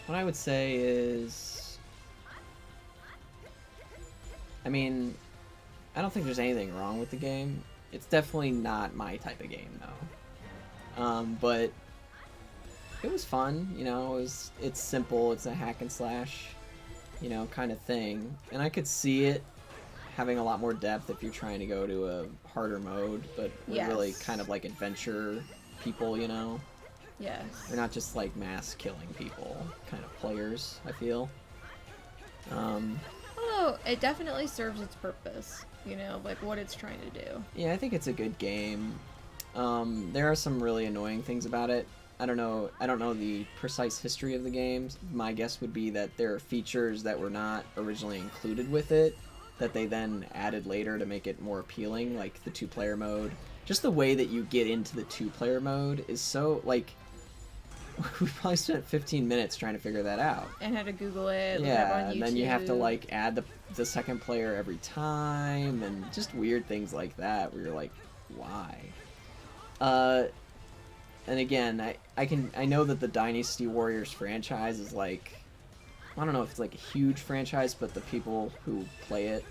What I would say is, I mean, I don't think there's anything wrong with the game. It's definitely not my type of game, though. But it was fun, you know. It's simple. It's a hack and slash, you know, kind of thing. And I could see it having a lot more depth if you're trying to go to a harder mode. But we're really kind of like adventure people, you know. Yes. We're not just like mass killing people kind of players, I feel. Although it definitely serves its purpose, you know, like what it's trying to do. Yeah, I think it's a good game. There are some really annoying things about it. I don't know the precise history of the games. My guess would be that there are features that were not originally included with it that they then added later to make it more appealing, like the two-player mode. Just the way that you get into the two-player mode is so, like, we probably spent 15 minutes trying to figure that out. And had to Google it. Look it up Yeah, on and then you have to like add the second player every time, and just weird things like that where you're like, why? And again, I know that the Dynasty Warriors franchise is like, I don't know if it's like a huge franchise, but the people who play it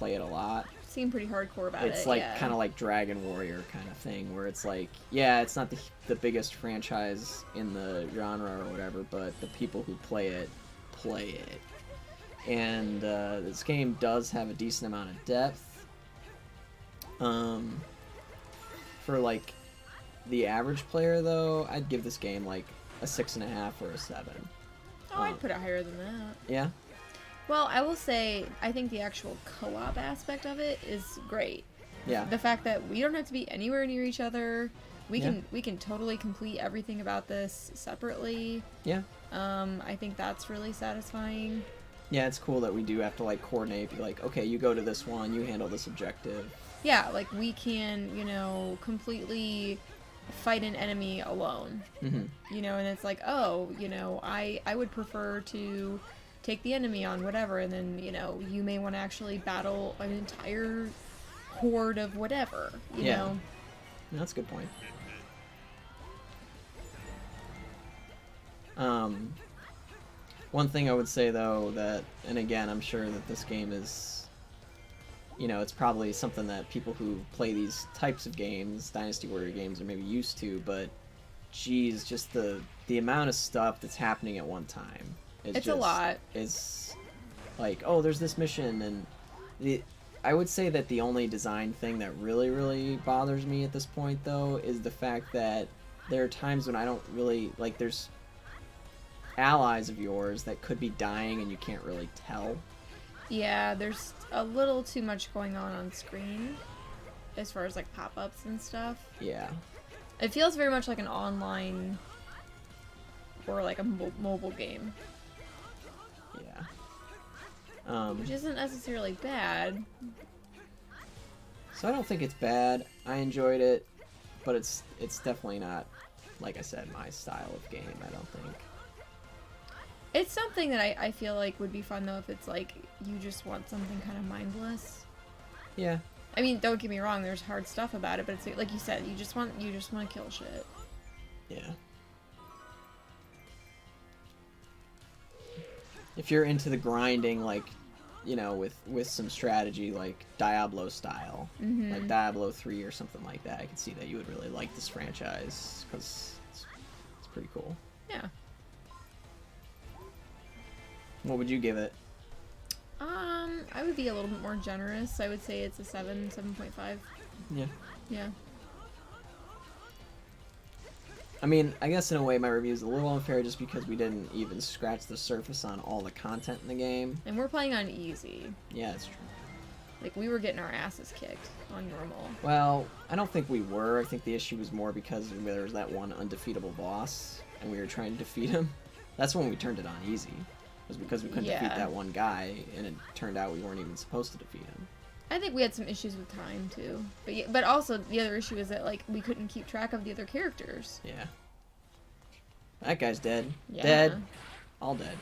a lot. Seem pretty hardcore about it. It's like yeah. kind of like Dragon Warrior kind of thing, where it's like, yeah, it's not the biggest franchise in the genre or whatever, but the people who play it. And this game does have a decent amount of depth. For like the average player, though, I'd give this game like a 6.5 or a 7. Oh, I'd put it higher than that. Yeah. Well, I will say, I think the actual co-op aspect of it is great. Yeah. The fact that we don't have to be anywhere near each other. We can totally complete everything about this separately. Yeah. I think that's really satisfying. Yeah, it's cool that we do have to like coordinate. Be like, okay, you go to this one, you handle this objective. Yeah, like we can, you know, completely fight an enemy alone. Mm-hmm. You know, and it's like, oh, you know, I would prefer to take the enemy on whatever, and then, you know, you may want to actually battle an entire horde of whatever, you know? Yeah, that's a good point. One thing I would say, though, that, and again, I'm sure that this game is, you know, it's probably something that people who play these types of games, Dynasty Warrior games, are maybe used to, but, geez, just the amount of stuff that's happening at one time. It's a lot. It's like, oh, there's this mission, and I would say that the only design thing that really, really bothers me at this point, though, is the fact that there are times when I don't really, like, there's allies of yours that could be dying and you can't really tell. Yeah, there's a little too much going on screen as far as, like, pop-ups and stuff. Yeah. It feels very much like an online or, like, a mobile game. Yeah. Which isn't necessarily bad. So I don't think it's bad. I enjoyed it, but it's definitely not, like I said, my style of game, I don't think. It's something that I feel like would be fun, though, if it's like you just want something kind of mindless. Yeah. I mean, don't get me wrong, there's hard stuff about it, but it's like you said, you just want to kill shit. Yeah. If you're into the grinding, like, you know, with some strategy, like Diablo style, like Diablo 3 or something like that, I could see that you would really like this franchise, because it's pretty cool. Yeah. What would you give it? I would be a little bit more generous. I would say it's a 7.5. Yeah. Yeah. I mean, I guess in a way my review is a little unfair just because we didn't even scratch the surface on all the content in the game. And we're playing on easy. Yeah, that's true. Like, we were getting our asses kicked on normal. Well, I don't think we were. I think the issue was more because there was that one undefeatable boss, and we were trying to defeat him. That's when we turned it on easy. It was because we couldn't defeat that one guy, and it turned out we weren't even supposed to defeat him. I think we had some issues with time, too. But also, the other issue is that, like, we couldn't keep track of the other characters. Yeah. That guy's dead. Yeah. Dead. All dead.